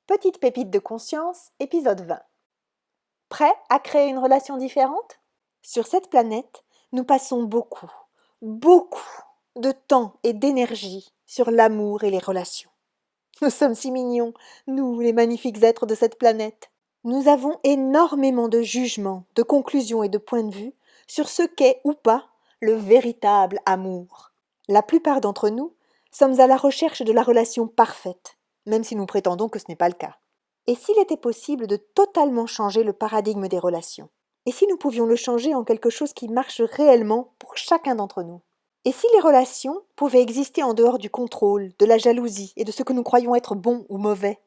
Petite pépite de conscience, épisode 20. Prêt à créer une relation différente ? Sur cette planète, nous passons beaucoup de temps et d'énergie sur l'amour et les relations. Nous sommes si mignons, nous, les magnifiques êtres de cette planète. Nous avons énormément de jugements, de conclusions et de points de vue sur ce qu'est ou pas le véritable amour. La plupart d'entre nous sommes à la recherche de la relation parfaite, même si nous prétendons que ce n'est pas le cas. Et s'il était possible de totalement changer le paradigme des relations ? Et si nous pouvions le changer en quelque chose qui marche réellement pour chacun d'entre nous ? Et si les relations pouvaient exister en dehors du contrôle, de la jalousie et de ce que nous croyons être bon ou mauvais ?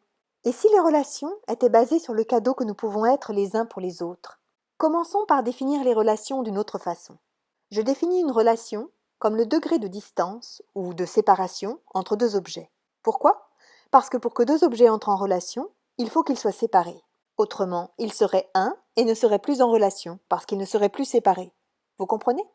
Et si les relations étaient basées sur le cadeau que nous pouvons être les uns pour les autres ? Commençons par définir les relations d'une autre façon. Je définis une relation comme le degré de distance ou de séparation entre deux objets. Pourquoi ? Parce que pour que deux objets entrent en relation, il faut qu'ils soient séparés. Autrement, ils seraient un et ne seraient plus en relation parce qu'ils ne seraient plus séparés. Vous comprenez ?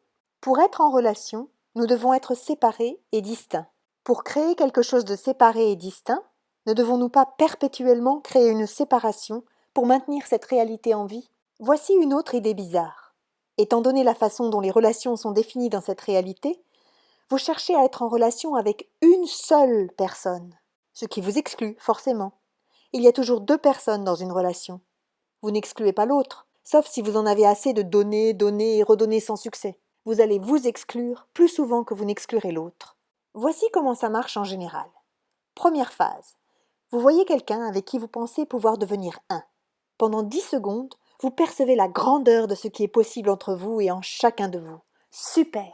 Pour être en relation, nous devons être séparés et distincts. Pour créer quelque chose de séparé et distinct, ne devons-nous pas perpétuellement créer une séparation pour maintenir cette réalité en vie ? Voici une autre idée bizarre. Étant donné la façon dont les relations sont définies dans cette réalité, vous cherchez à être en relation avec une seule personne, ce qui vous exclut forcément. Il y a toujours deux personnes dans une relation. Vous n'excluez pas l'autre, sauf si vous en avez assez de donner et redonner sans succès. Vous allez vous exclure plus souvent que vous n'exclurez l'autre. Voici comment ça marche en général. Première phase. Vous voyez quelqu'un avec qui vous pensez pouvoir devenir un. Pendant 10 secondes, vous percevez la grandeur de ce qui est possible entre vous et en chacun de vous. Super!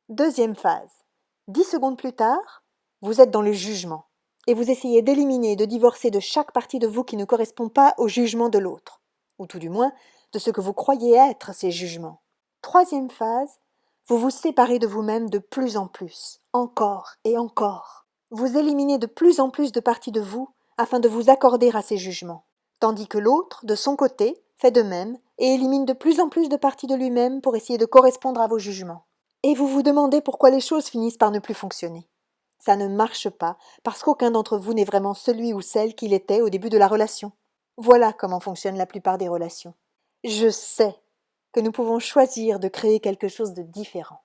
Deuxième phase. 10 secondes plus tard, vous êtes dans le jugement. Et vous essayez d'éliminer et de divorcer de chaque partie de vous qui ne correspond pas au jugement de l'autre, ou tout du moins de ce que vous croyez être ces jugements. Troisième phase, vous vous séparez de vous-même de plus en plus, encore et encore. Vous éliminez de plus en plus de parties de vous afin de vous accorder à ces jugements, tandis que l'autre, de son côté, fait de même et élimine de plus en plus de parties de lui-même pour essayer de correspondre à vos jugements. Et vous vous demandez pourquoi les choses finissent par ne plus fonctionner. Ça ne marche pas parce qu'aucun d'entre vous n'est vraiment celui ou celle qu'il était au début de la relation. Voilà comment fonctionnent la plupart des relations. Je sais que nous pouvons choisir de créer quelque chose de différent.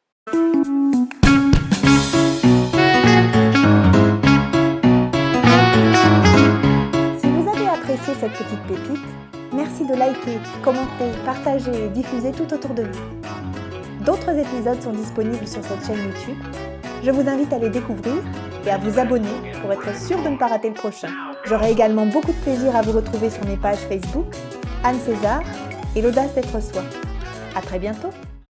Si vous avez apprécié cette petite pépite, merci de liker, commenter, partager et diffuser tout autour de vous. D'autres épisodes sont disponibles sur cette chaîne YouTube. Je vous invite à les découvrir et à vous abonner pour être sûr de ne pas rater le prochain. J'aurai également beaucoup de plaisir à vous retrouver sur mes pages Facebook, Anne César et l'audace d'être soi. À très bientôt!